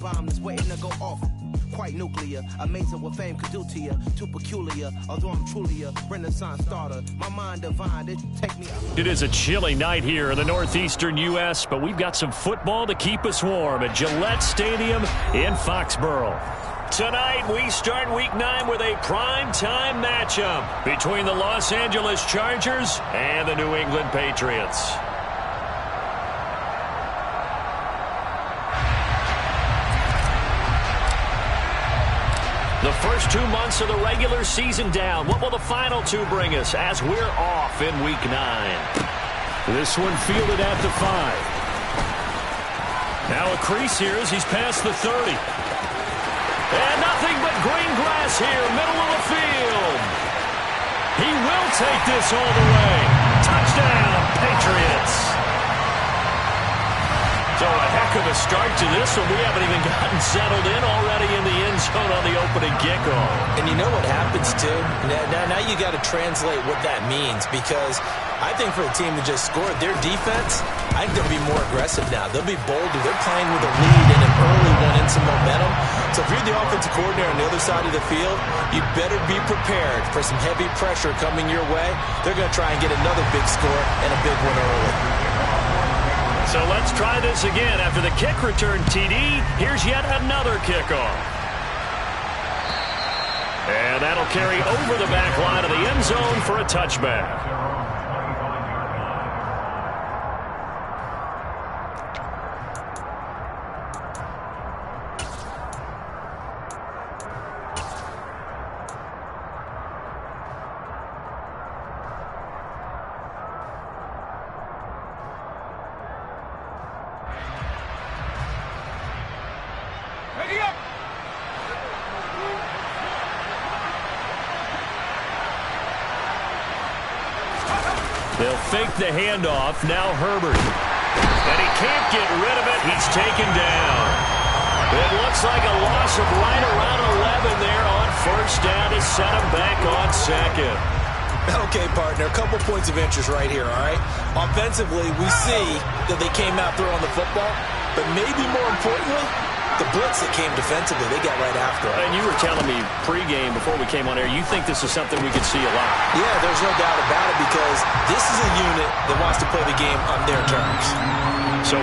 Bomb is waiting to go off. Quite nuclear, amazing what fame could do to you. Too peculiar, although I'm truly a Renaissance starter. My mind divine, it take me up. It is a chilly night here in the northeastern U.S., but we've got some football to keep us warm at Gillette Stadium in Foxborough. Tonight, we start Week 9 with a prime-time matchup between the Los Angeles Chargers and the New England Patriots. The first 2 months of the regular season down. What will the final 2 bring us as we're off in Week 9? This one fielded at the 5. Now a crease here as he's past the 30. And nothing but green grass here, middle of the field. He will take this all the way. Touchdown, Patriots. So a heck of a start to this one. We haven't even gotten settled in already in the end zone on the opening kickoff. And you know what happens, too? Now you got to translate what that means, because I think for a team to just score their defense, I think they'll be more aggressive now. They'll be bolder. They're playing with a lead and an early one and some momentum. So if you're the offensive coordinator on the other side of the field, you better be prepared for some heavy pressure coming your way. They're going to try and get another big score and a big one early. So let's try this again. After the kick return TD, here's yet another kickoff. And that'll carry over the back line of the end zone for a touchback. They'll fake the handoff. Now Herbert. And he can't get rid of it. He's taken down. It looks like a loss of right around 11 there on first down to set him back on second. Okay, partner, a couple points of interest right here, all right? Offensively, we see that they came out throwing the football, but maybe more importantly, the blitz that came defensively, they got right after it. And you were telling me pregame before we came on air, you think this is something we could see a lot. Yeah, there's no doubt about it, because this is a unit that wants to play the game on their terms. So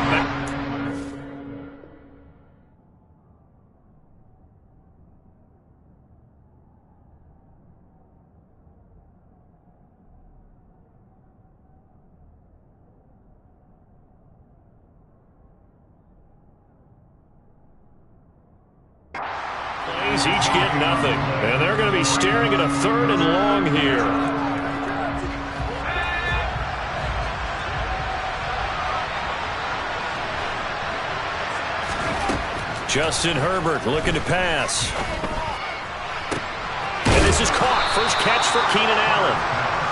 each get nothing, and they're going to be staring at a 3rd and long here. Justin Herbert looking to pass. And this is caught. First catch for Keenan Allen.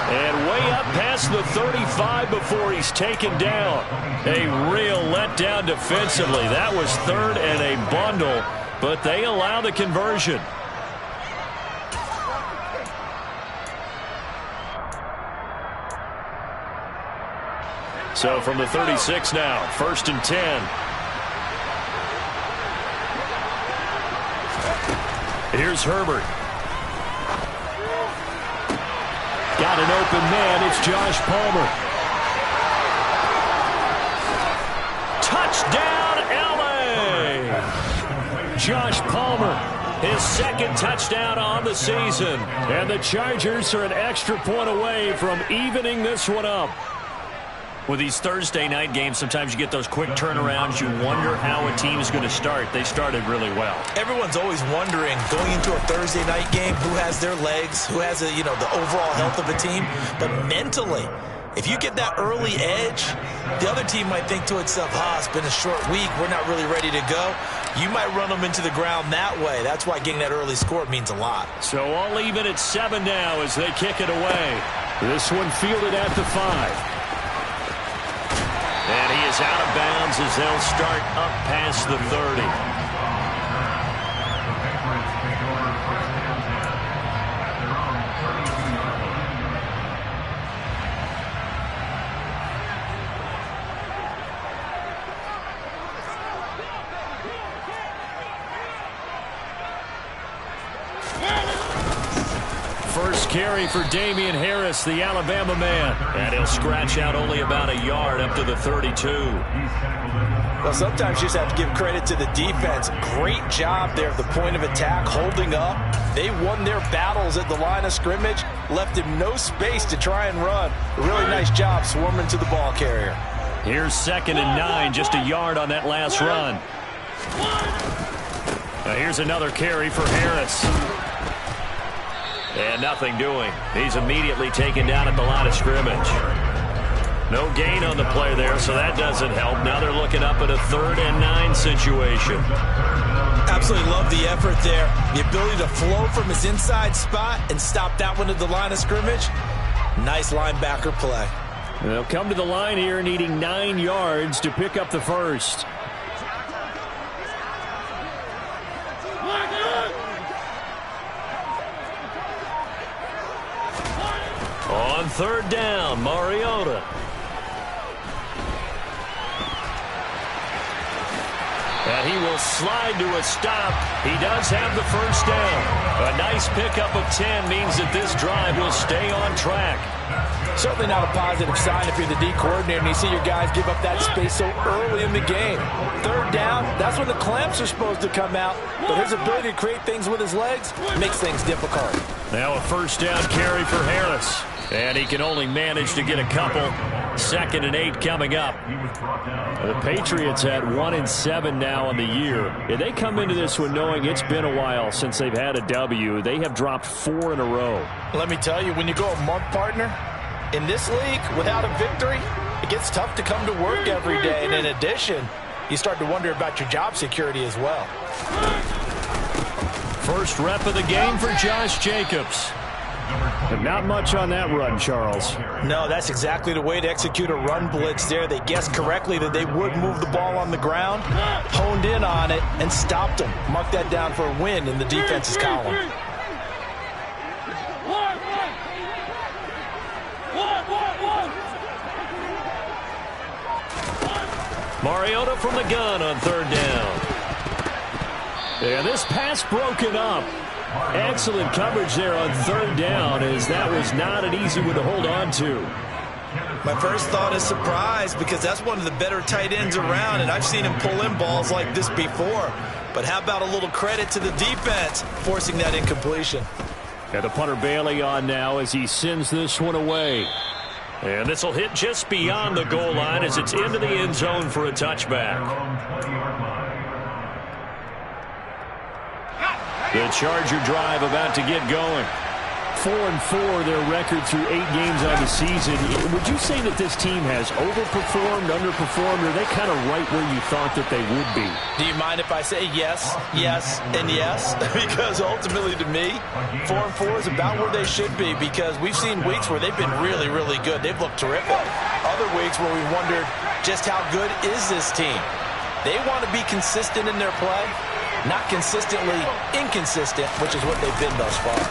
And way up past the 35 before he's taken down. A real letdown defensively. That was 3rd and a bundle. But they allow the conversion. So from the 36 now, 1st and 10. Here's Herbert. Got an open man. It's Josh Palmer. Touchdown, LA! Josh Palmer, his 2nd touchdown on the season. And the Chargers are an extra point away from evening this one up. With these Thursday night games, sometimes you get those quick turnarounds. You wonder how a team is going to start. They started really well. Everyone's always wondering, going into a Thursday night game, who has their legs, who has the overall health of a team. But mentally, if you get that early edge, the other team might think to itself, it's been a short week, we're not really ready to go. You might run them into the ground that way. That's why getting that early score means a lot. So all even at 7 now as they kick it away. This one fielded at the 5. And he is out of bounds as they'll start up past the 30. carry for Damian Harris, the Alabama man. And he'll scratch out only about a yard up to the 32. Well, sometimes you just have to give credit to the defense. Great job there at the point of attack, holding up. They won their battles at the line of scrimmage, left him no space to try and run. Really nice job swarming to the ball carrier. Here's 2nd and 9, just a yard on that last run. Now here's another carry for Harris. And nothing doing. He's immediately taken down at the line of scrimmage. No gain on the play there, so that doesn't help. Now they're looking up at a 3rd and 9 situation. Absolutely love the effort there. The ability to flow from his inside spot and stop that one at the line of scrimmage. Nice linebacker play. They'll come to the line here needing 9 yards to pick up the first. On 3rd down, Mariota. And he will slide to a stop. He does have the first down. A nice pickup of 10 means that this drive will stay on track. Certainly not a positive sign if you're the D coordinator and you see your guys give up that space so early in the game. 3rd down, that's when the clamps are supposed to come out. But his ability to create things with his legs makes things difficult. Now a 1st down carry for Harris. And he can only manage to get a couple. 2nd and 8 coming up. The Patriots had 1-7 now on the year. If they come into this one knowing it's been a while since they've had a W, they have dropped 4 in a row. Let me tell you, when you go a month, partner, in this league without a victory, it gets tough to come to work every day. And in addition, you start to wonder about your job security as well. First rep of the game for Josh Jacobs. But not much on that run, Charles. No, that's exactly the way to execute a run blitz there. They guessed correctly that they would move the ball on the ground, honed in on it, and stopped them. Mark that down for a win in the defense's column. Mariota from the gun on 3rd down. And this pass broken up. Excellent coverage there on 3rd down, as that was not an easy one to hold on to. My first thought is surprise, because that's one of the better tight ends around, and I've seen him pull in balls like this before. But how about a little credit to the defense forcing that incompletion? And the punter Bailey on now as he sends this one away. And this will hit just beyond the goal line as it's into the end zone for a touchback. The Charger drive about to get going. 4-4 their record through 8 games on the season. Would you say that this team has overperformed, underperformed, or are they kind of right where you thought that they would be? Do you mind if I say yes, yes, and yes? Because ultimately to me, 4-4 is about where they should be, because we've seen weeks where they've been really, really good. They've looked terrific. Other weeks where we wondered just how good is this team. They want to be consistent in their play. Not consistently inconsistent, which is what they've been thus far.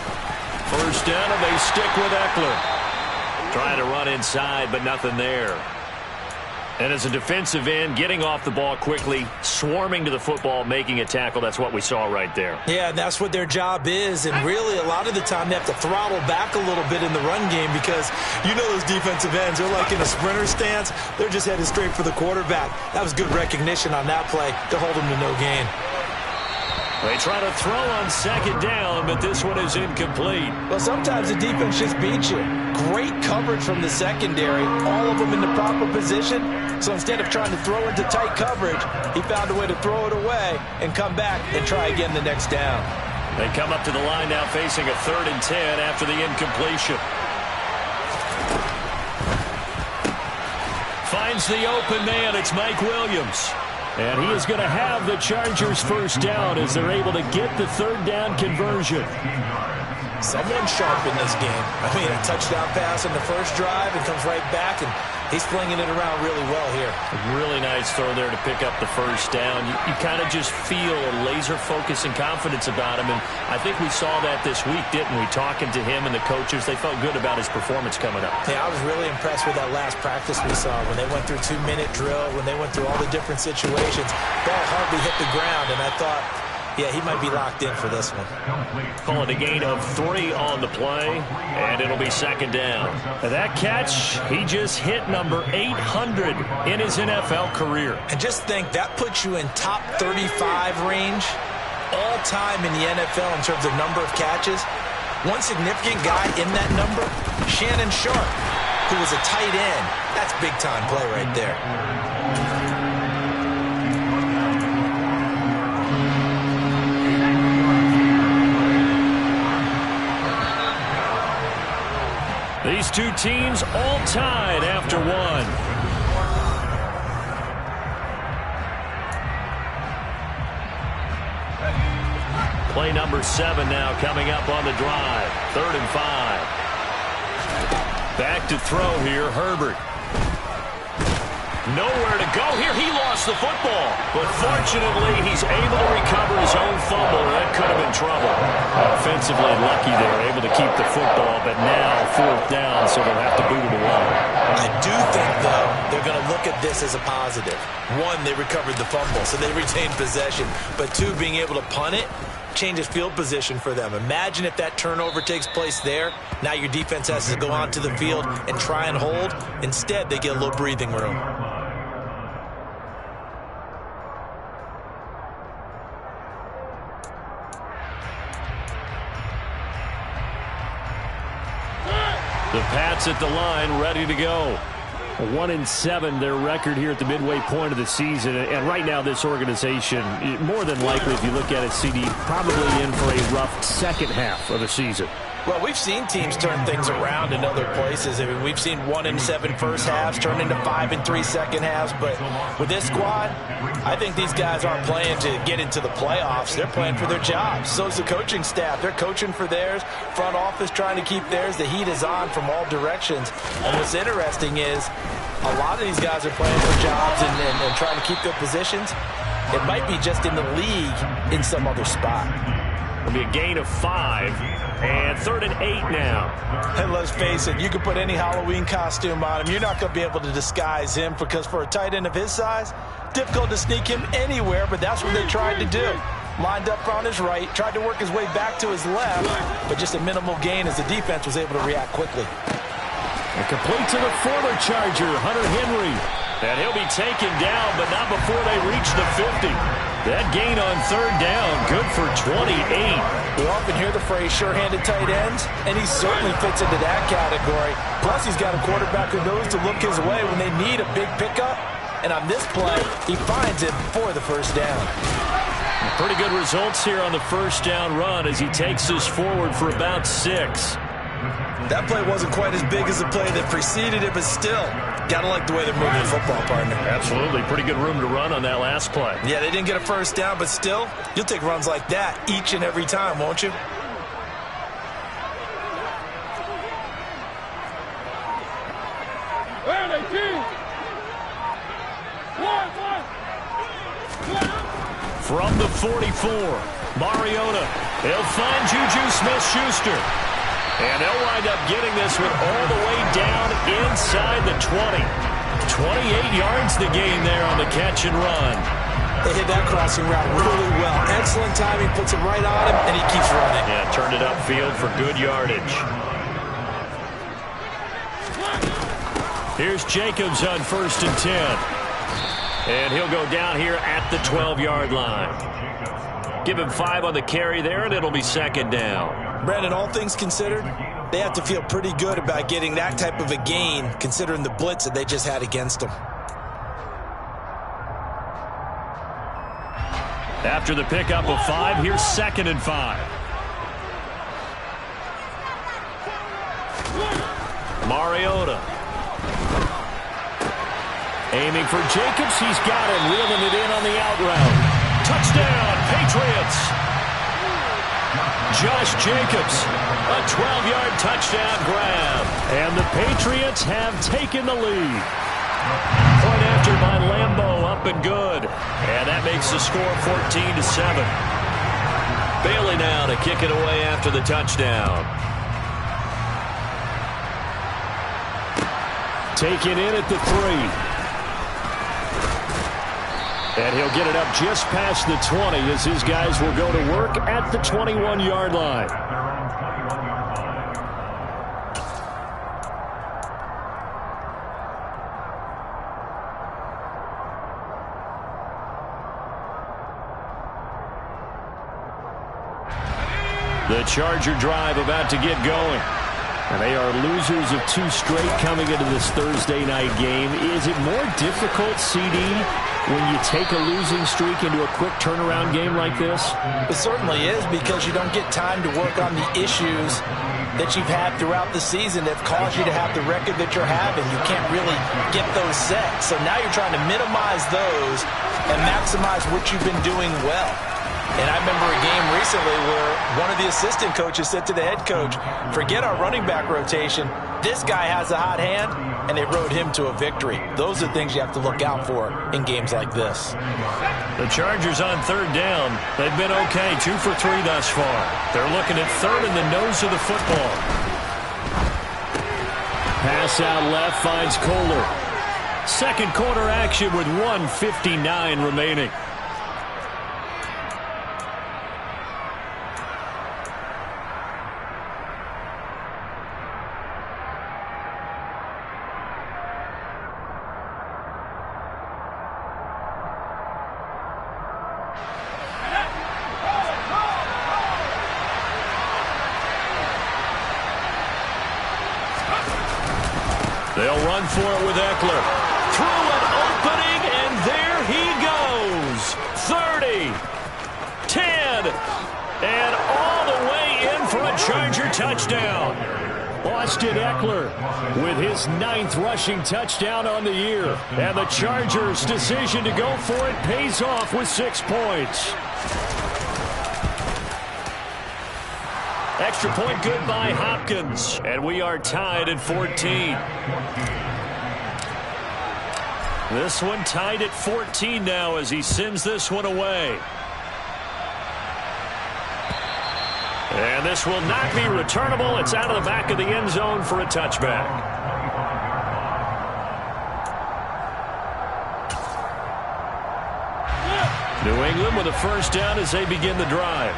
First down, and they stick with Eckler. Trying to run inside, but nothing there. And as a defensive end, getting off the ball quickly, swarming to the football, making a tackle, that's what we saw right there. Yeah, and that's what their job is. And really, a lot of the time, they have to throttle back a little bit in the run game, because you know those defensive ends, they're like in a sprinter stance. They're just headed straight for the quarterback. That was good recognition on that play to hold them to no gain. They try to throw on 2nd down, but this one is incomplete. Well, sometimes the defense just beats you. Great coverage from the secondary, all of them in the proper position. So instead of trying to throw into tight coverage, he found a way to throw it away and come back and try again the next down. They come up to the line now facing a 3rd and 10 after the incompletion. Finds the open man. It's Mike Williams. And he is going to have the Chargers first down as they're able to get the 3rd down conversion. Someone sharp in this game. I mean, a touchdown pass in the first drive and comes right back, and he's flinging it around really well here. A really nice throw there to pick up the first down. You kind of just feel a laser focus and confidence about him, and I think we saw that this week, didn't we? Talking to him and the coaches, they felt good about his performance coming up. Yeah, I was really impressed with that last practice we saw when they went through 2-minute drill, when they went through all the different situations. Ball hardly hit the ground, and I thought, Yeah, he might be locked in for this one. Call it a gain of 3 on the play, and it'll be second down. That catch, he just hit number 800 in his NFL career. And just think, that puts you in top 35 range all time in the NFL in terms of number of catches. One significant guy in that number, Shannon Sharp, who was a tight end. That's big-time play right there. These two teams all tied after one. Play number 7 now coming up on the drive. 3rd and 5. Back to throw here, Herbert. Nowhere to go here. He lost the football. But fortunately, he's able to recover his own fumble. That could have been trouble. Offensively lucky there, able to keep the football. But now 4th down, so they'll have to boot it along. I do think, though, they're going to look at this as a positive. 1, they recovered the fumble, so they retained possession. But 2, being able to punt it changes field position for them. Imagine if that turnover takes place there. Now your defense has to go onto the field and try and hold. Instead, they get a little breathing room. The Pats at the line, ready to go. 1-7, their record here at the midway point of the season. And right now, this organization, more than likely, if you look at it, CD, probably in for a rough second half of the season. Well, we've seen teams turn things around in other places. I mean, we've seen 1-7 first halves turn into 5-3 second halves. But with this squad, I think these guys aren't playing to get into the playoffs. They're playing for their jobs. So is the coaching staff. They're coaching for theirs. Front office trying to keep theirs. The heat is on from all directions. And what's interesting is a lot of these guys are playing for jobs and trying to keep their positions. It might be just in the league in some other spot. It'll be a gain of 5. And 3rd and 8 now. And let's face it, you can put any Halloween costume on him. You're not going to be able to disguise him because for a tight end of his size, difficult to sneak him anywhere, but that's what they tried to do. Lined up on his right, tried to work his way back to his left, but just a minimal gain as the defense was able to react quickly. And complete to the former Charger, Hunter Henry. And he'll be taken down, but not before they reach the 50. That gain on 3rd down, good for 28. We often hear the phrase sure-handed tight ends, and he certainly fits into that category. Plus, he's got a quarterback who knows to look his way when they need a big pickup. And on this play, he finds it for the 1st down. Pretty good results here on the 1st down run as he takes us forward for about 6. That play wasn't quite as big as the play that preceded it, but still, gotta like the way they're moving the football, partner. Absolutely. Pretty good room to run on that last play. Yeah, they didn't get a 1st down, but still, you'll take runs like that each and every time, won't you? From the 44, Mariota. He'll find Juju Smith-Schuster. And they'll wind up getting this one all the way down inside the 20. 28 yards the gain there on the catch and run. They hit that crossing route really well. Excellent timing, puts it right on him, and he keeps running. Yeah, turned it upfield for good yardage. Here's Jacobs on 1st and 10. And he'll go down here at the 12-yard line. Give him 5 on the carry there, and it'll be 2nd down. Brandon, all things considered, they have to feel pretty good about getting that type of a gain, considering the blitz that they just had against them. After the pickup of 5, here's 2nd and 5. Mariota. Aiming for Jacobs. He's got him, reeling it in on the out route. Touchdown, Patriots. Josh Jacobs, a 12-yard touchdown grab. And the Patriots have taken the lead. Point after by Lambeau, up and good. And that makes the score 14-7. Bailey now to kick it away after the touchdown. Taken in at the 3. And he'll get it up just past the 20 as his guys will go to work at the 21-yard line. The Charger drive about to get going. And they are losers of 2 straight coming into this Thursday night game. Is it more difficult, CD, when you take a losing streak into a quick turnaround game like this? It certainly is, because you don't get time to work on the issues that you've had throughout the season that caused you to have the record that you're having. You can't really get those set. So now you're trying to minimize those and maximize what you've been doing well. And I remember a game recently where one of the assistant coaches said to the head coach, forget our running back rotation. This guy has a hot hand, and they rode him to a victory. Those are things you have to look out for in games like this. The Chargers on 3rd down. They've been okay, 2 for 3 thus far. They're looking at 3rd in the nose of the football. Pass out left finds Kohler. Second quarter action with 1:59 remaining. They'll run for it with Eckler. Through an opening, and there he goes. 30, 10, and all the way in for a Charger touchdown. Austin Eckler with his 9th rushing touchdown on the year. And the Chargers' decision to go for it pays off with 6 points. Extra point good by Hopkins. And we are tied at 14. This one tied at 14 now as he sends this one away. And this will not be returnable. It's out of the back of the end zone for a touchback. New England with a first down as they begin the drive.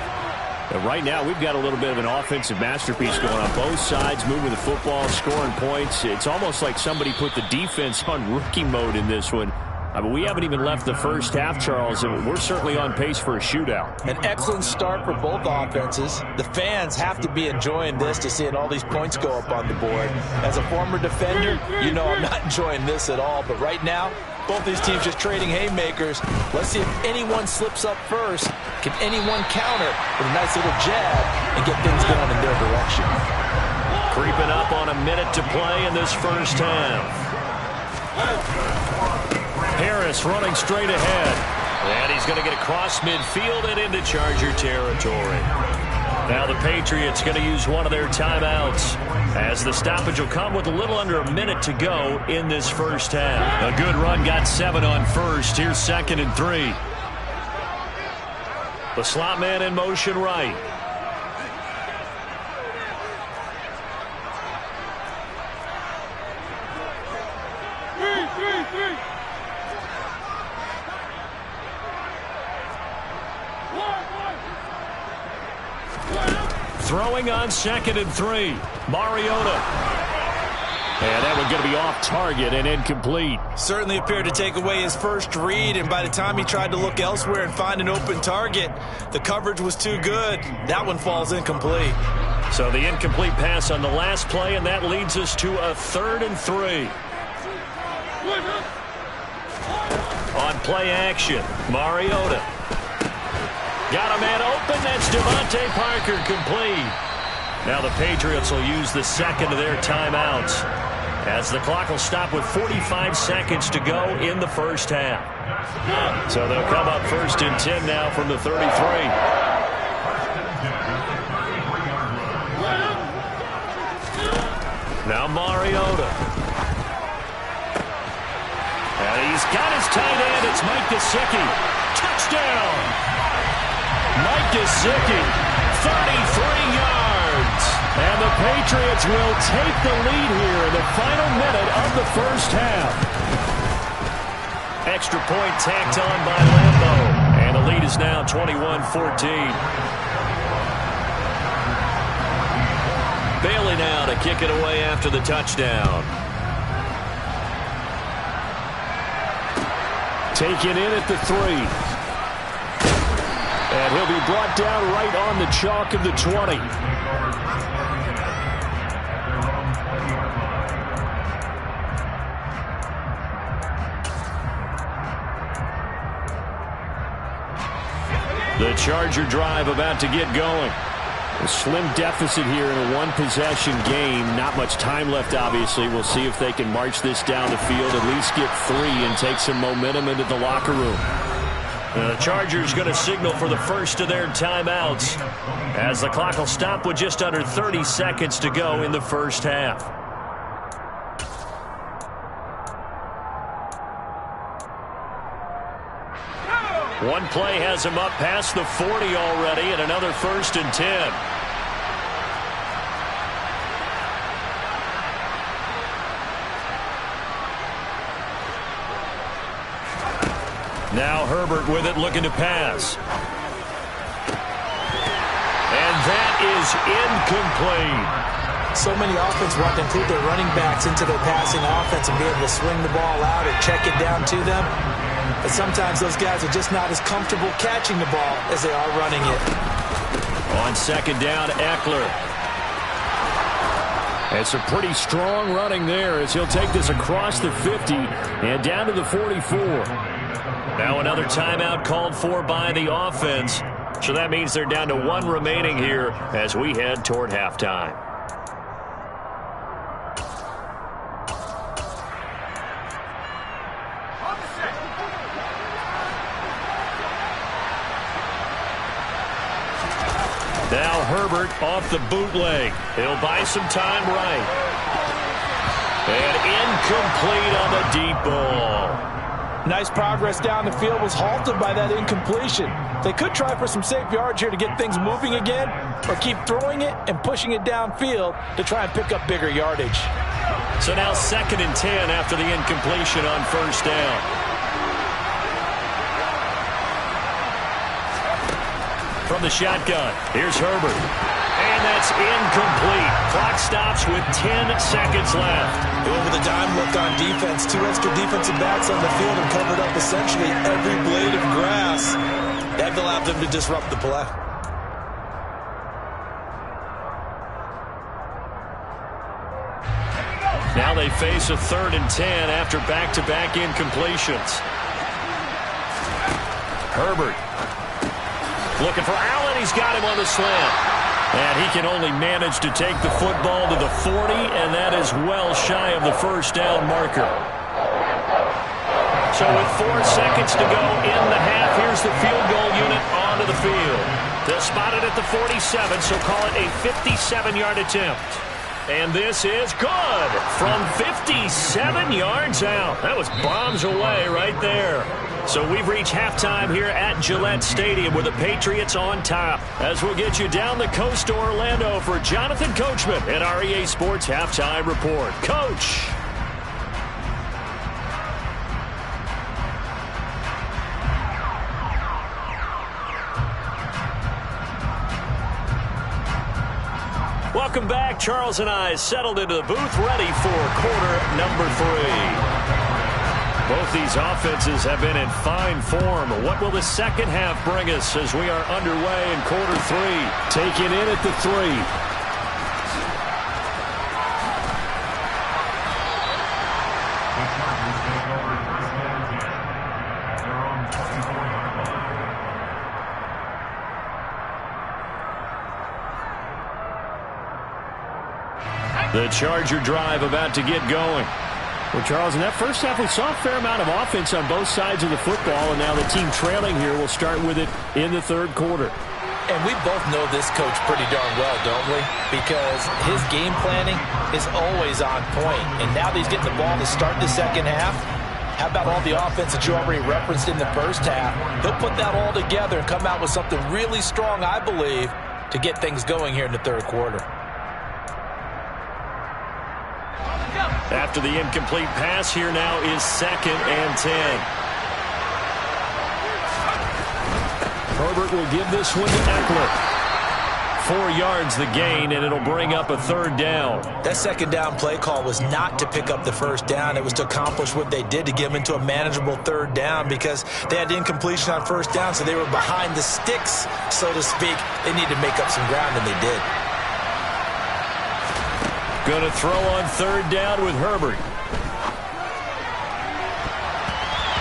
And right now, we've got a little bit of an offensive masterpiece going on both sides, moving the football, scoring points. It's almost like somebody put the defense on rookie mode in this one. I mean, we haven't even left the first half, Charles, and we're certainly on pace for a shootout. An excellent start for both offenses. The fans have to be enjoying this to seeing all these points go up on the board. As a former defender, you know I'm not enjoying this at all. But right now, both these teams just trading haymakers. Let's see if anyone slips up first. Can anyone counter with a nice little jab and get things going in their direction? Creeping up on a minute to play in this first half. Harris running straight ahead. And he's going to get across midfield and into Charger territory. Now the Patriots going to use one of their timeouts as the stoppage will come with a little under a minute to go in this first half. A good run got 7 on first. Here's 2nd and 3. The slot man in motion right. Throwing on 2nd and 3. Mariota. And that one going to be off target and incomplete. Certainly appeared to take away his first read, and by the time he tried to look elsewhere and find an open target, the coverage was too good. That one falls incomplete. So the incomplete pass on the last play, and that leads us to a 3rd and 3. On play action, Mariota. Got a man open. That's Devontae Parker complete. Now the Patriots will use the 2nd of their timeouts as the clock will stop with 45 seconds to go in the first half. So they'll come up 1st and 10 now from the 33. Now Mariota. And he's got his tight end. It's Mike Gesicki. Touchdown! Mike Gesicki, 33 yards. And the Patriots will take the lead here in the final minute of the first half. extra point tacked on by Lambeau. And the lead is now 21-14. Bailey now to kick it away after the touchdown. Taken in at the 3. And he'll be brought down right on the chalk of the 20. The Charger drive about to get going. A slim deficit here in a one-possession game. Not much time left, obviously. We'll see if they can march this down the field, at least get 3 and take some momentum into the locker room. The Chargers going to signal for the first of their timeouts as the clock will stop with just under 30 seconds to go in the first half. One play has him up past the 40 already, and another 1st and 10. Now Herbert with it, looking to pass. And that is incomplete. So many offenses want to include their running backs into their passing offense and be able to swing the ball out or check it down to them. But sometimes those guys are just not as comfortable catching the ball as they are running it. On 2nd down, Eckler. It's a pretty strong running there as he'll take this across the 50 and down to the 44. Now another timeout called for by the offense. So that means they're down to 1 remaining here as we head toward halftime. Now Herbert off the bootleg. He'll buy some time right. And incomplete on the deep ball. Nice progress down the field, was halted by that incompletion. They could try for some safe yards here to get things moving again, or keep throwing it and pushing it downfield to try and pick up bigger yardage. So now 2nd and 10 after the incompletion on 1st down. From the shotgun, here's Herbert. And that's incomplete. Clock stops with 10 seconds left. Over the dime look on defense. 2 extra defensive backs on the field and covered up essentially every blade of grass. That allowed them to disrupt the play. Now they face a 3rd and 10 after back-to-back incompletions. Herbert. Looking for Allen. He's got him on the slant. And he can only manage to take the football to the 40, and that is well shy of the 1st down marker. So with 4 seconds to go in the half, here's the field goal unit onto the field. They'll spot it at the 47, so call it a 57-yard attempt. And this is good from 57 yards out. That was bombs away right there. So we've reached halftime here at Gillette Stadium with the Patriots on top. As we'll get you down the coast to Orlando for Jonathan Coachman at our EA Sports Halftime Report. Coach. Welcome back. Charles and I settled into the booth, ready for quarter number 3. Both these offenses have been in fine form. What will the second half bring us as we are underway in quarter 3? Taken in at the 3. The Charger drive about to get going. Well, Charles, in that first half, we saw a fair amount of offense on both sides of the football, and now the team trailing here will start with it in the 3rd quarter. And we both know this coach pretty darn well, don't we? Because his game planning is always on point. And now that he's getting the ball to start the second half, how about all the offense that you already referenced in the first half? He'll put that all together and come out with something really strong, I believe, to get things going here in the 3rd quarter. After the incomplete pass, here now is 2nd and 10. Herbert will give this one to Eckler. 4 yards the gain, and it'll bring up a third down. That second down play call was not to pick up the first down. It was to accomplish what they did, to get them into a manageable third down, because they had incompletion on first down, so they were behind the sticks, so to speak. They needed to make up some ground, and they did. Going to throw on third down with Herbert.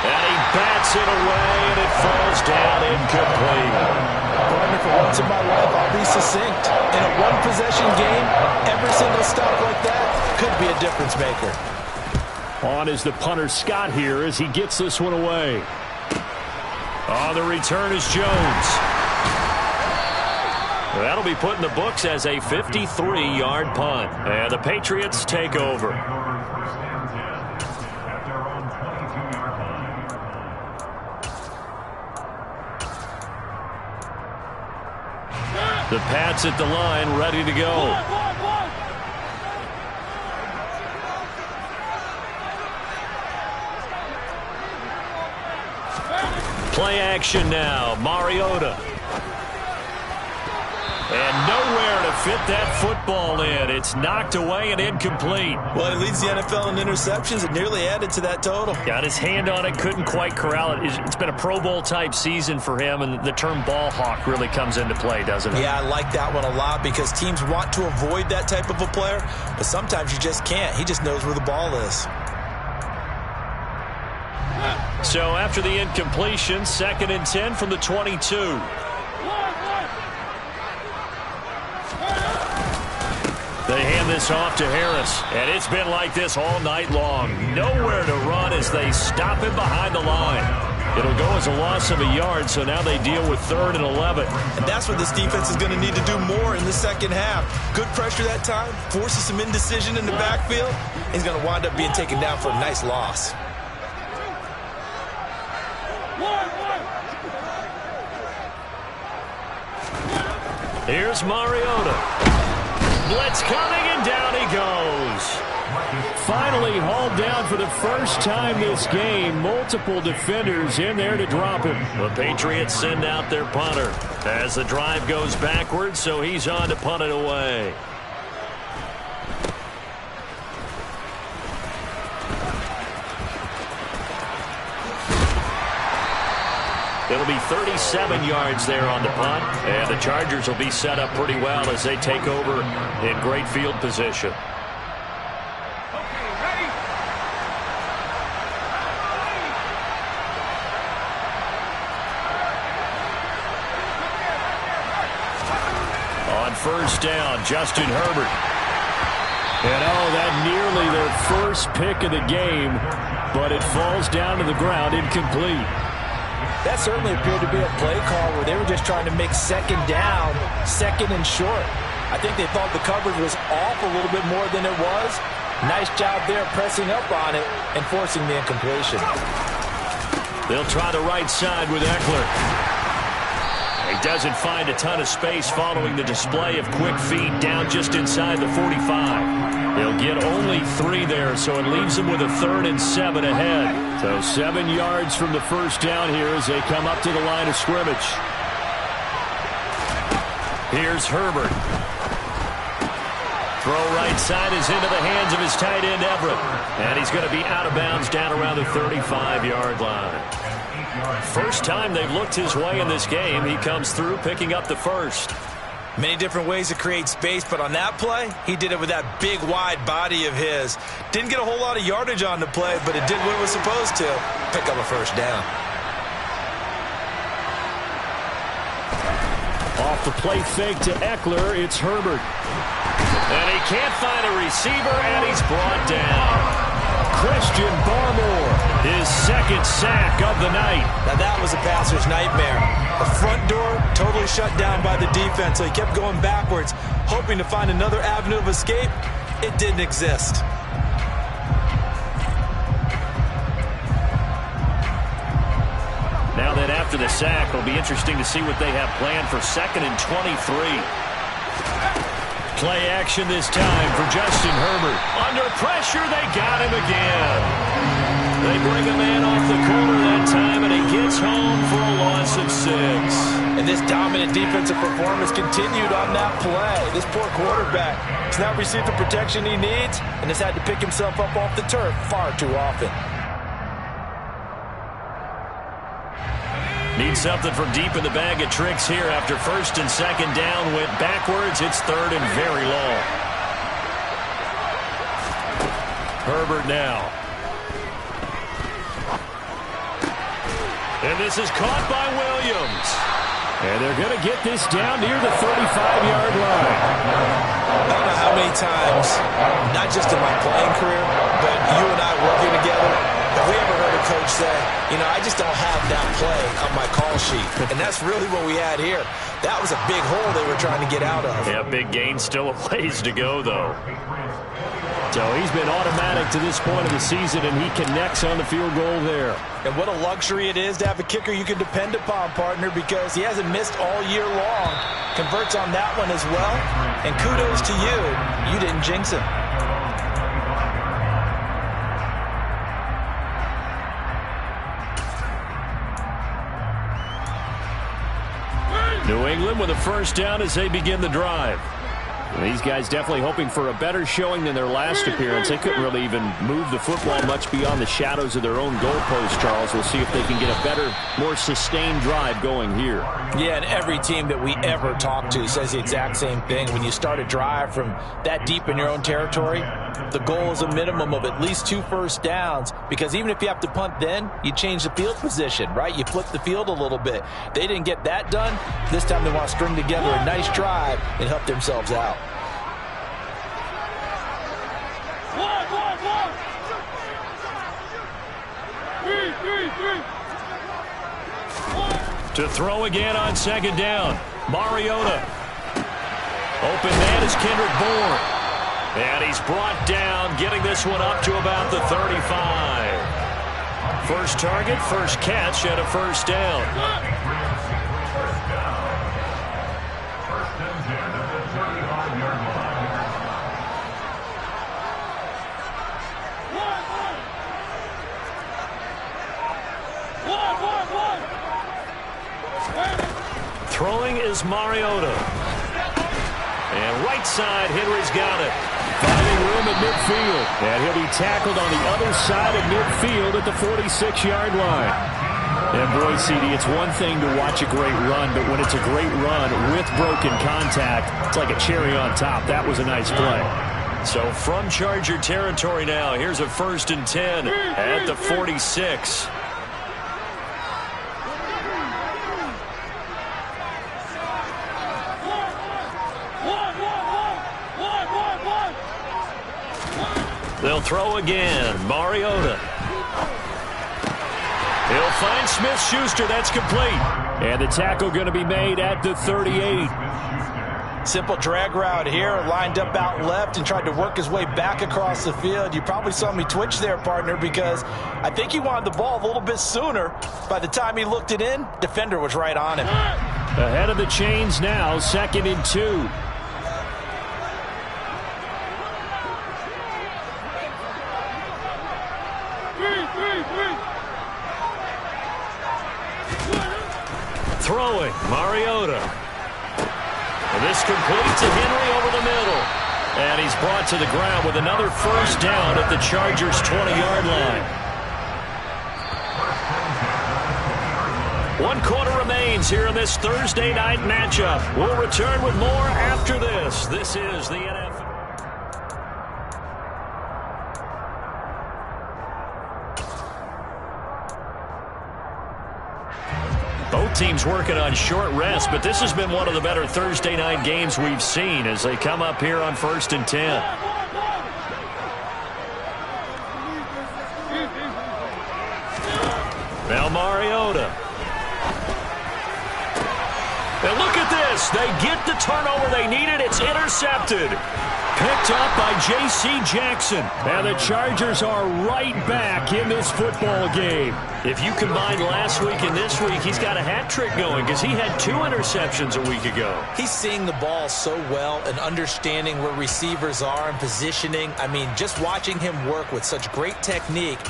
And he bats it away, and it falls down incomplete. Partner, for once in my life, I'll be succinct. In a one-possession game, every single stop like that could be a difference maker. On is the punter, Scott, here as he gets this one away. On the return is Jones. That'll be put in the books as a 53-yard punt. And the Patriots take over. The Pats at the line, ready to go. Play action now. Mariota. And nowhere to fit that football in. It's knocked away and incomplete. Well, he leads the NFL in interceptions and nearly added to that total. Got his hand on it, couldn't quite corral it. It's been a Pro Bowl-type season for him, and the term ball hawk really comes into play, doesn't it? Yeah, I like that one a lot because teams want to avoid that type of a player, but sometimes you just can't. He just knows where the ball is. So after the incompletion, 2nd and 10 from the 22. They hand this off to Harris, and it's been like this all night long. Nowhere to run as they stop him behind the line. It'll go as a loss of a yard, so now they deal with 3rd and 11. And that's what this defense is going to need to do more in the second half. Good pressure that time, forces some indecision in the backfield. He's going to wind up being taken down for a nice loss. Here's Mariota. Blitz coming, and down he goes. Finally hauled down for the first time this game. Multiple defenders in there to drop him. The Patriots send out their punter as the drive goes backwards, so he's on to punt it away. It'll be 37 yards there on the punt, and the Chargers will be set up pretty well as they take over in great field position. On first down, Justin Herbert. And that nearly their first pick of the game, but it falls down to the ground incomplete. That certainly appeared to be a play call where they were just trying to make second down, second and short. I think they thought the coverage was off a little bit more than it was. Nice job there pressing up on it and forcing the incompletion. They'll try the right side with Eckler. He doesn't find a ton of space following the display of quick feet down just inside the 45. They'll get only 3 there, so it leaves them with a 3rd and 7 ahead. So 7 yards from the first down here as they come up to the line of scrimmage. Here's Herbert. Throw right side is into the hands of his tight end, Everett. And he's going to be out of bounds down around the 35-yard line. First time they've looked his way in this game. He comes through picking up the first. Many different ways to create space, but on that play, he did it with that big, wide body of his. Didn't get a whole lot of yardage on the play, but it did what it was supposed to. Pick up a first down. Off the play fake to Eckler, it's Herbert. And he can't find a receiver, and he's brought down. Christian Barmore, his 2nd sack of the night. Now that was a passer's nightmare. The front door totally shut down by the defense, so he kept going backwards, hoping to find another avenue of escape. It didn't exist. Now that after the sack, it'll be interesting to see what they have planned for 2nd and 23. Play action this time for Justin Herbert. Under pressure, they got him again. They bring a man off the corner that time, and he gets home for a loss of 6. And this dominant defensive performance continued on that play. This poor quarterback has not received the protection he needs and has had to pick himself up off the turf far too often. Needs something from deep in the bag of tricks here after first and second down went backwards. It's third and very long. Herbert now. And this is caught by Williams. And they're going to get this down near the 35-yard line. I don't know how many times, not just in my playing career, but you and I working together, have we ever heard a coach say, you know, I just don't have that play on my call sheet. And that's really what we had here. That was a big hole they were trying to get out of. Yeah, big gain, still a ways to go, though. So he's been automatic to this point of the season, and he connects on the field goal there. And what a luxury it is to have a kicker you can depend upon, partner, because he hasn't missed all year long. Converts on that one as well. And kudos to you. You didn't jinx him. New England with a first down as they begin the drive. These guys definitely hoping for a better showing than their last appearance. They couldn't really even move the football much beyond the shadows of their own goalpost, Charles. We'll see if they can get a better, more sustained drive going here. Yeah, and every team that we ever talk to says the exact same thing. When you start a drive from that deep in your own territory, the goal is a minimum of at least 2 first downs, because even if you have to punt then, you change the field position, right? You flip the field a little bit. They didn't get that done. This time they want to string together a nice drive and help themselves out. To throw again on second down. Mariota. Open man is Kendrick Bourne. And he's brought down, getting this one up to about the 35. First target, first catch, and a first down. Throwing is Mariota. And right side, Henry's got it. Finding room at midfield. And he'll be tackled on the other side of midfield at the 46-yard line. And boy, CD, it's one thing to watch a great run, but when it's a great run with broken contact, it's like a cherry on top. That was a nice play. So from Charger territory now, here's a 1st and 10 at the 46. They'll throw again. Mariota. He'll find Smith-Schuster. That's complete. And the tackle going to be made at the 38. Simple drag route here. Lined up out left and tried to work his way back across the field. You probably saw me twitch there, partner, because I think he wanted the ball a little bit sooner. By the time he looked it in, defender was right on him. Ahead of the chains now, 2nd and 2. Throwing, Mariota. And this complete to Henry over the middle. And he's brought to the ground with another first down at the Chargers' 20-yard line. 1 quarter remains here in this Thursday night matchup. We'll return with more after this. This is the NFL. Both teams working on short rest, but this has been one of the better Thursday night games we've seen as they come up here on 1st and 10. Now Mariota. And look at this. They get the turnover they needed. It's intercepted. Picked up by J.C. Jackson. And the Chargers are right back in this football game. If you combine last week and this week, he's got a hat trick going because he had 2 interceptions a week ago. He's seeing the ball so well and understanding where receivers are and positioning. I mean, just watching him work with such great technique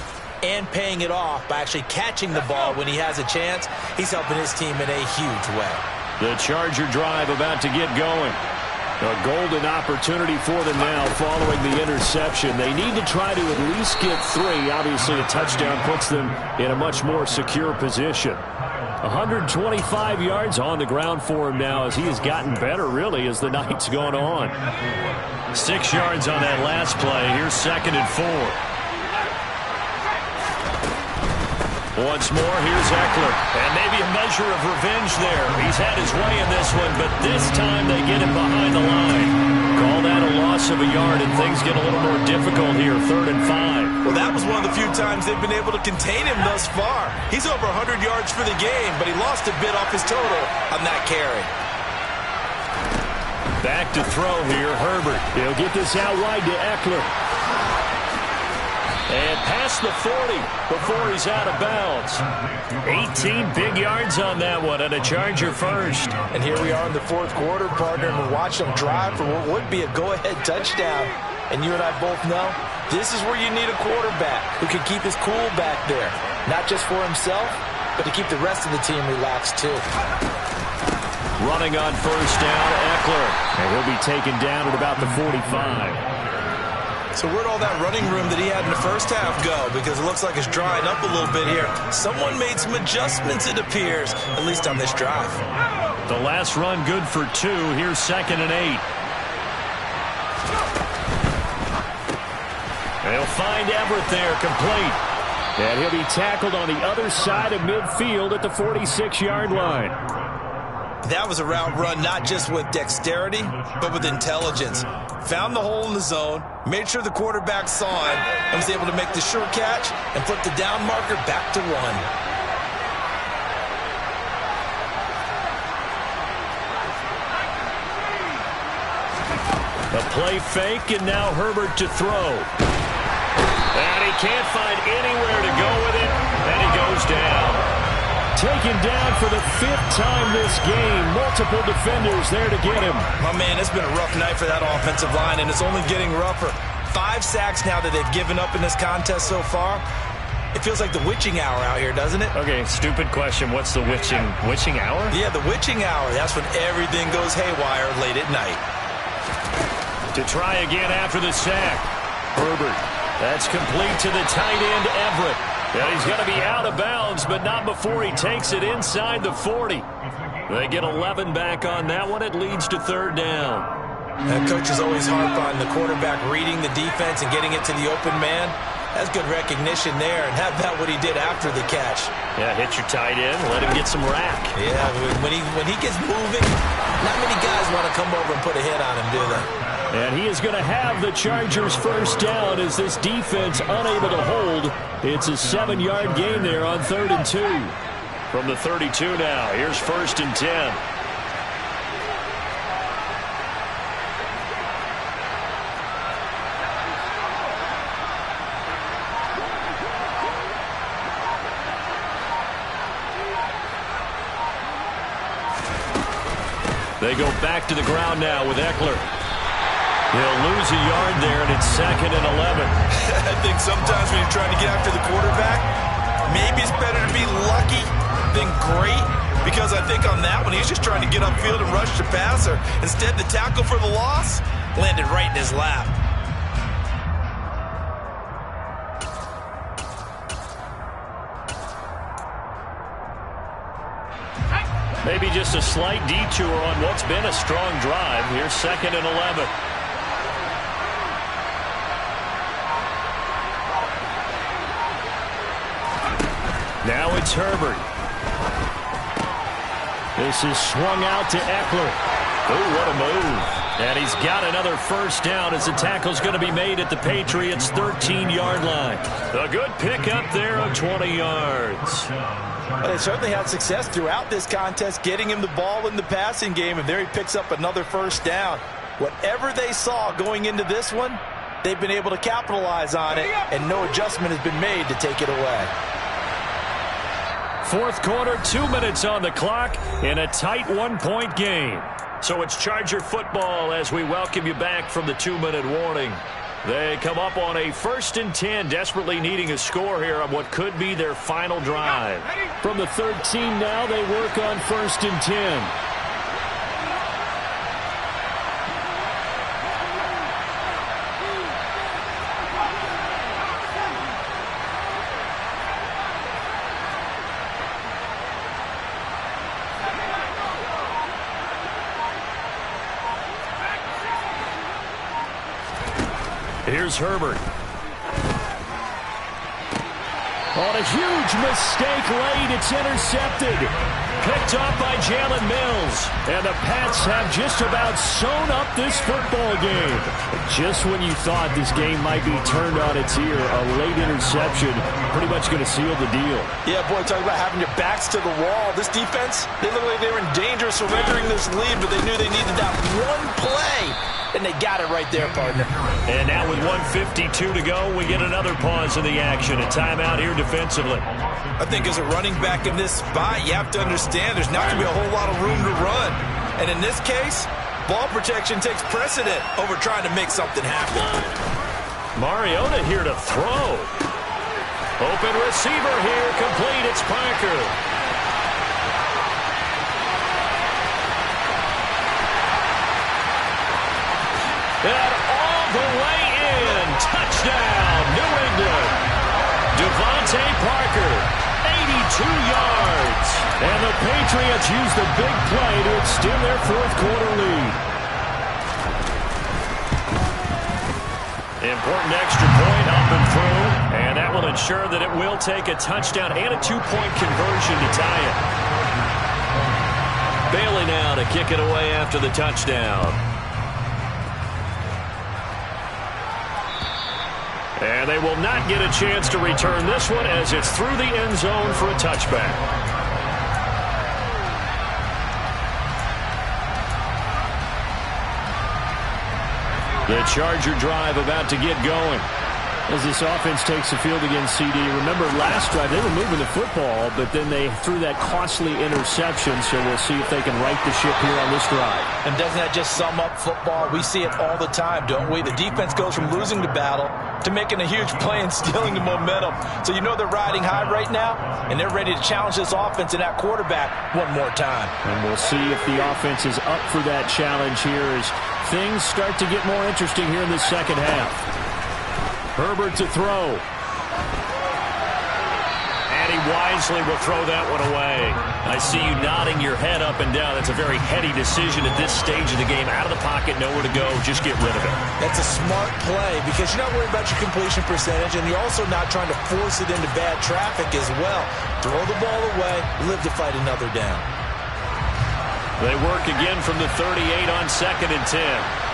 and paying it off by actually catching the ball when he has a chance. He's helping his team in a huge way. The Charger drive about to get going. A golden opportunity for them now following the interception. They need to try to at least get 3. Obviously, a touchdown puts them in a much more secure position. 125 yards on the ground for him now as he has gotten better, really, as the night's gone on. 6 yards on that last play. Here's 2nd and 4. Once more, here's Eckler. And maybe a measure of revenge there. He's had his way in this one, but this time they get him behind the line. Call that a loss of a yard, and things get a little more difficult here, 3rd and 5. Well, that was one of the few times they've been able to contain him thus far. He's over 100 yards for the game, but he lost a bit off his total on that carry. Back to throw here, Herbert. He'll get this out wide to Eckler. And past the 40 before he's out of bounds. 18 big yards on that one, and a Charger first. And here we are in the 4th quarter, partner, and we're watching them drive for what would be a go-ahead touchdown. And you and I both know this is where you need a quarterback who can keep his cool back there. Not just for himself, but to keep the rest of the team relaxed too. Running on 1st down, Eckler. And he'll be taken down at about the 45. So where'd all that running room that he had in the first half go? Because it looks like it's drying up a little bit here. Someone made some adjustments, it appears, at least on this drive. The last run good for 2. Here's 2nd and 8. They'll find Everett there, complete. And he'll be tackled on the other side of midfield at the 46-yard line. That was a route run not just with dexterity, but with intelligence. Found the hole in the zone, made sure the quarterback saw him, and was able to make the sure catch and flip the down marker back to 1. A play fake, and now Herbert to throw. And he can't find anywhere to go with it, and he goes down. Taken down for the 5th time this game. Multiple defenders there to get him. My man, it's been a rough night for that offensive line, and it's only getting rougher. 5 sacks now that they've given up in this contest so far. It feels like the witching hour out here, doesn't it? Okay, stupid question. What's the witching hour? Yeah, the witching hour. That's when everything goes haywire late at night. To try again after the sack. Herbert. That's complete to the tight end, Everett. Yeah, he's going to be out of bounds, but not before he takes it inside the 40. They get 11 back on that one. It leads to 3rd down. And coaches always harp on the quarterback reading the defense and getting it to the open man. That's good recognition there, and how about what he did after the catch? Yeah, hit your tight end, let him get some rack. Yeah, when he gets moving, not many guys want to come over and put a hit on him, do they? And he is going to have the Chargers first down as this defense unable to hold. It's a 7-yard gain there on 3rd and 2. From the 32 now, here's 1st and 10. They go back to the ground now with Eckler. He'll lose a yard there, and it's 2nd and 11. I think sometimes when you're trying to get after the quarterback, maybe it's better to be lucky than great, because I think on that one, he's just trying to get upfield and rush the passer. Instead, the tackle for the loss landed right in his lap. Maybe just a slight detour on what's been a strong drive. Here's 2nd and 11. Now it's Herbert. This is swung out to Eckler. Oh, what a move. And he's got another first down as the tackle's going to be made at the Patriots' 13-yard line. A good pickup there of 20 yards. Well, they certainly had success throughout this contest, getting him the ball in the passing game, and there he picks up another first down. Whatever they saw going into this one, they've been able to capitalize on it, and no adjustment has been made to take it away. 4th quarter, 2 minutes on the clock in a tight 1-point game. So it's Charger football as we welcome you back from the 2-minute warning. They come up on a 1st and 10, desperately needing a score here on what could be their final drive. From the 13 now, they work on 1st and 10. Here's Herbert. On a huge mistake late, it's intercepted. Picked off by Jalen Mills. And the Pats have just about sewn up this football game. Just when you thought this game might be turned on its ear, a late interception pretty much going to seal the deal. Yeah, boy, talk about having your backs to the wall. This defense, they look like they were in danger of surrendering this lead, but they knew they needed that one play. And they got it right there, partner. And now with 1:52 to go, we get another pause in the action. A timeout here defensively. I think as a running back in this spot, you have to understand there's not going to be a whole lot of room to run. And in this case, ball protection takes precedent over trying to make something happen. Mariota here to throw. Open receiver here, complete. It's Parker. And all the way in. Touchdown, New England. Devontae Parker, 82 yards. And the Patriots use the big play to extend their 4th quarter lead. Important extra point up and through. And that will ensure that it will take a touchdown and a 2-point conversion to tie it. Bailey now to kick it away after the touchdown. And they will not get a chance to return this one as it's through the end zone for a touchback. The Charger drive about to get going. As this offense takes the field against CD, remember last drive they were moving the football, but then they threw that costly interception, so we'll see if they can right the ship here on this drive. And doesn't that just sum up football? We see it all the time, don't we? The defense goes from losing the battle to making a huge play and stealing the momentum. So you know they're riding high right now, and they're ready to challenge this offense and that quarterback one more time. And we'll see if the offense is up for that challenge here as things start to get more interesting here in the second half. Herbert to throw. And he wisely will throw that one away. I see you nodding your head up and down. That's a very heady decision at this stage of the game. Out of the pocket, nowhere to go. Just get rid of it. That's a smart play because you're not worried about your completion percentage, and you're also not trying to force it into bad traffic as well. Throw the ball away, live to fight another down. They work again from the 38 on 2nd and 10.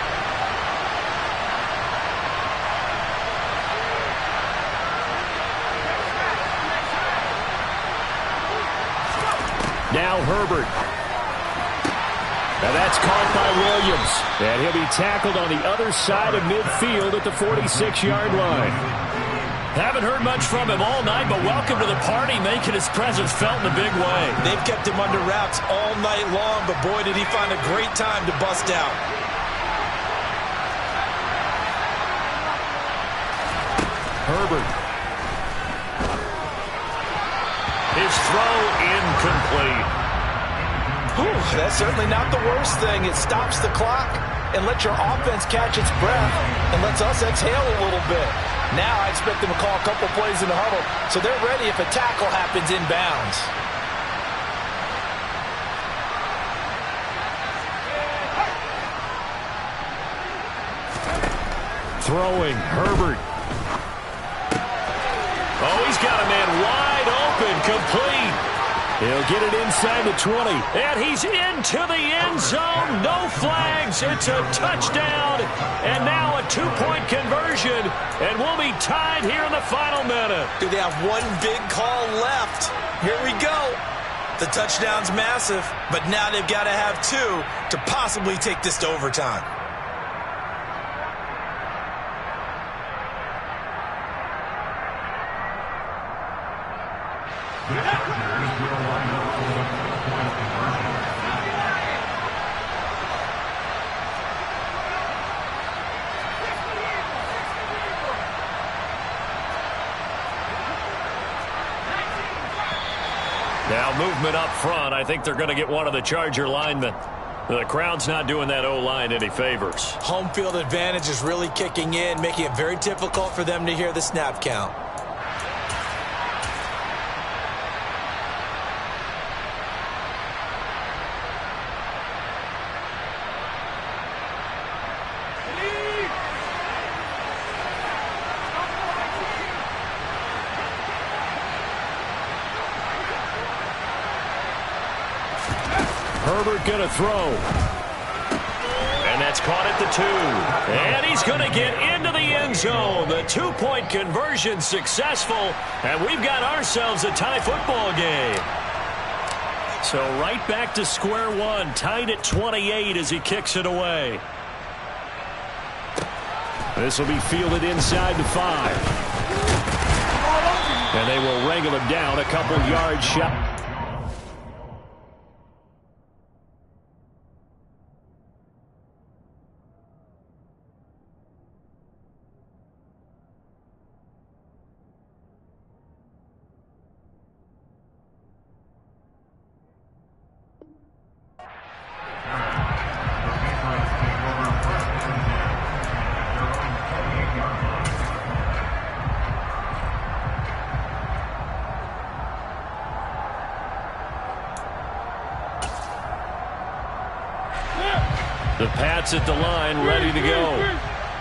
Now Herbert. Now that's caught by Williams. And he'll be tackled on the other side of midfield at the 46-yard line. Haven't heard much from him all night, but welcome to the party, making his presence felt in a big way. They've kept him under wraps all night long, but boy, did he find a great time to bust out. Herbert. His throw incomplete. Whew, that's certainly not the worst thing. It stops the clock and lets your offense catch its breath and lets us exhale a little bit. Now I expect them to call a couple plays in the huddle so they're ready if a tackle happens inbounds. Throwing, Herbert. Oh, he's got a man wide open, complete. He'll get it inside the 20. And he's into the end zone. No flags. It's a touchdown. And now a 2-point conversion. And we'll be tied here in the final minute. Do they have one big call left? Here we go. The touchdown's massive, but now they've got to have 2 to possibly take this to overtime. Now movement up front. I think they're going to get one of the Charger linemen. The crowd's not doing that O-line any favors. Home field advantage is really kicking in, making it very difficult for them to hear the snap count. Herbert going to throw. And that's caught at the 2. And he's going to get into the end zone. The 2-point conversion successful. And we've got ourselves a tie football game. So right back to square one. Tied at 28 as he kicks it away. This will be fielded inside the 5. And they will wrangle him down a couple yards shy. The Pats at the line, ready to go.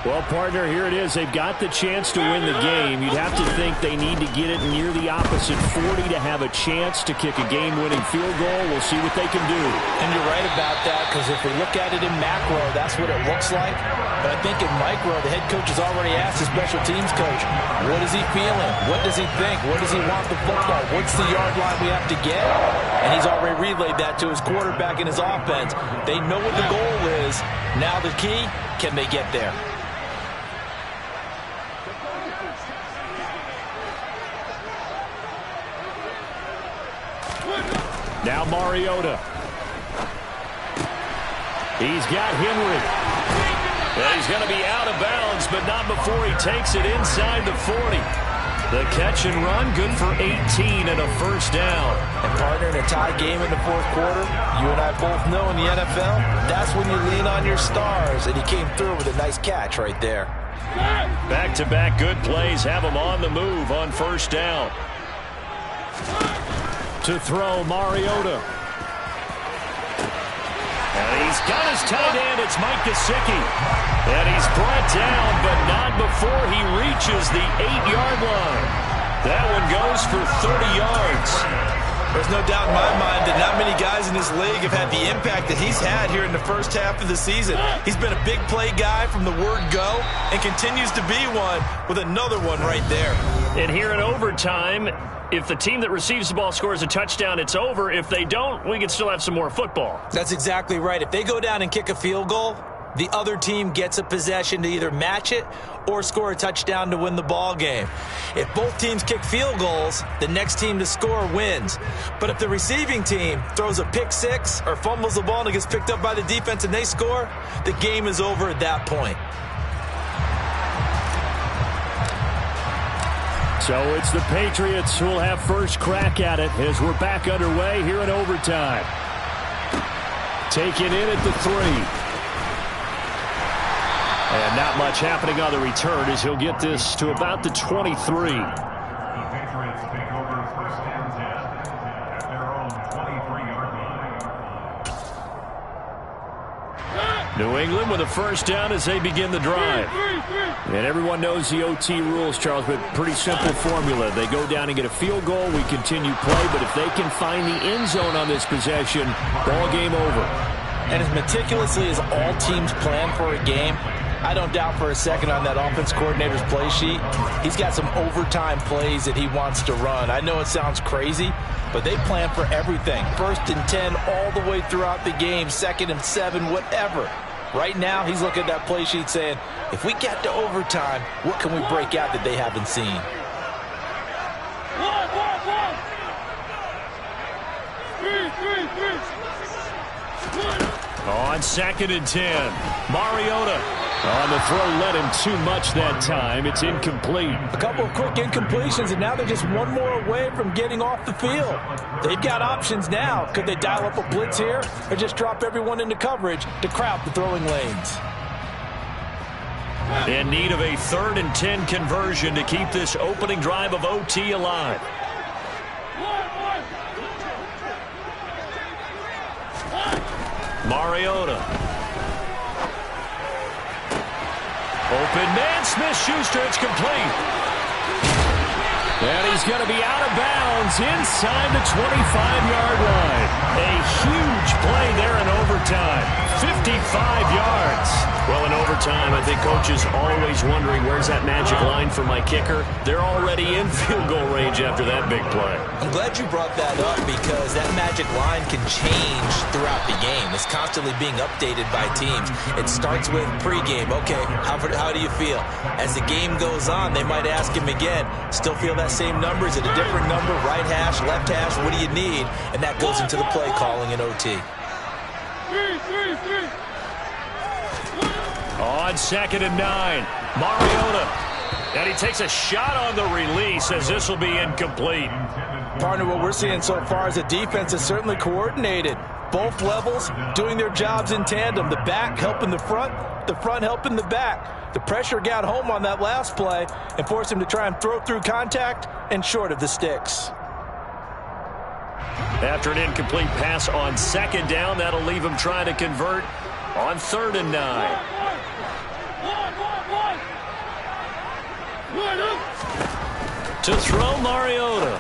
Well, partner, here it is. They've got the chance to win the game. You'd have to think they need to get it near the opposite 40 to have a chance to kick a game-winning field goal. We'll see what they can do. And you're right about that, because if we look at it in macro, that's what it looks like. But I think in micro, the head coach has already asked the special teams coach, what is he feeling? What does he think? What does he want the football? What's the yard line we have to get? And he's already relayed that to his quarterback and his offense. They know what the goal is. Now the key, can they get there? Now Mariota. He's got Henry. And he's going to be out of bounds, but not before he takes it inside the 40. The catch and run, good for 18 and a first down. And partner, in a tie game in the fourth quarter, you and I both know in the NFL, that's when you lean on your stars. And he came through with a nice catch right there. Back-to-back good plays have him on the move on first down. To throw, Mariota. And he's got his tight end. It's Mike Gesicki. And he's brought down, but not before he reaches the 8-yard line. That one goes for 30 yards. There's no doubt in my mind that not many guys in this league have had the impact that he's had here in the first half of the season. He's been a big play guy from the word go and continues to be one with another one right there. And here in overtime, if the team that receives the ball scores a touchdown, it's over. If they don't, we can still have some more football. That's exactly right. If they go down and kick a field goal, the other team gets a possession to either match it or score a touchdown to win the ball game. If both teams kick field goals, the next team to score wins. But if the receiving team throws a pick six or fumbles the ball and it gets picked up by the defense and they score, the game is over at that point. So it's the Patriots who will have first crack at it as we're back underway here in overtime. Taken in at the 3. And not much happening on the return as he'll get this to about the 23. New England with a first down as they begin the drive. And everyone knows the OT rules, Charles, but pretty simple formula. They go down and get a field goal, we continue play, but if they can find the end zone on this possession, ball game over. And as meticulously as all teams plan for a game, I don't doubt for a second on that offense coordinator's play sheet, he's got some overtime plays that he wants to run. I know it sounds crazy, but they plan for everything. 1st and 10 all the way throughout the game, 2nd and 7, whatever. Right now, he's looking at that play sheet saying, if we get to overtime, what can we break out that they haven't seen? On 2nd and 10, Mariota on the throw, led him too much that time. It's incomplete. A couple of quick incompletions, and now they're just one more away from getting off the field. They've got options now. Could they dial up a blitz here or just drop everyone into coverage to crowd the throwing lanes? In need of a 3rd and 10 conversion to keep this opening drive of OT alive. Mariota. Open man, Smith-Schuster, it's complete. And he's going to be out of bounds inside the 25-yard line. A huge play there in overtime. 55 yards. Well, in overtime, I think coaches always wondering, where's that magic line for my kicker? They're already in field goal range after that big play. I'm glad you brought that up because that magic line can change throughout the game. It's constantly being updated by teams. It starts with pregame. Okay, how do you feel? As the game goes on, they might ask him again, still feel that same number? Is it a different number? Right hash, left hash, what do you need? And that goes into the play calling in OT. On 2nd and 9, Mariota. And he takes a shot on the release as this will be incomplete. Partner, what we're seeing so far is the defense is certainly coordinated. Both levels doing their jobs in tandem. The back helping the front helping the back. The pressure got home on that last play and forced him to try and throw through contact and short of the sticks. After an incomplete pass on 2nd down, that'll leave him trying to convert on 3rd and 9. To throw, Mariota.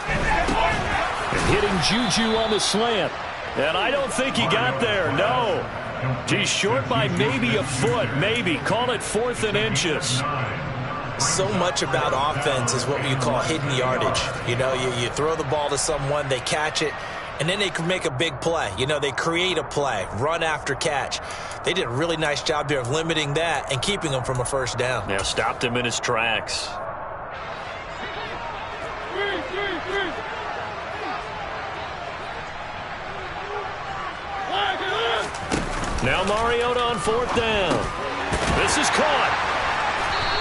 Hitting Juju on the slant. And I don't think he got there, no. He's short by maybe a foot, maybe. Call it 4th and inches. So much about offense is what you call hidden yardage. You know, you throw the ball to someone, they catch it, and then they can make a big play. You know, they create a play, run after catch. They did a really nice job there of limiting that and keeping him from a 1st down. Yeah, stopped him in his tracks. Now Mariota on 4th down. This is caught.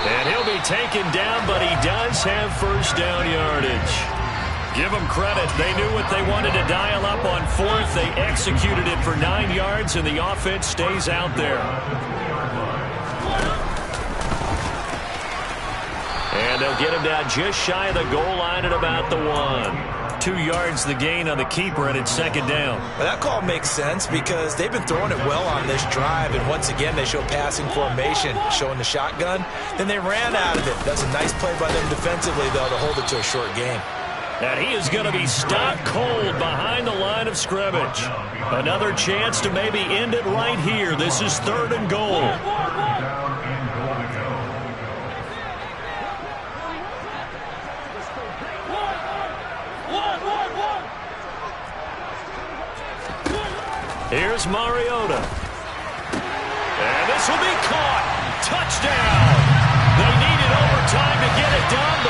And he'll be taken down, but he does have 1st down yardage. Give them credit. They knew what they wanted to dial up on 4th. They executed it for 9 yards, and the offense stays out there. And they'll get him down just shy of the goal line at about the 1. 2 yards the gain on the keeper, and it's 2nd down. Well, that call makes sense because they've been throwing it well on this drive, and once again they show passing formation, showing the shotgun. Then they ran out of it. That's a nice play by them defensively, though, to hold it to a short game. And he is going to be stopped cold behind the line of scrimmage. Another chance to maybe end it right here. This is 3rd and goal. Here's Mariota. And this will be caught. Touchdown. They needed overtime to get it done, but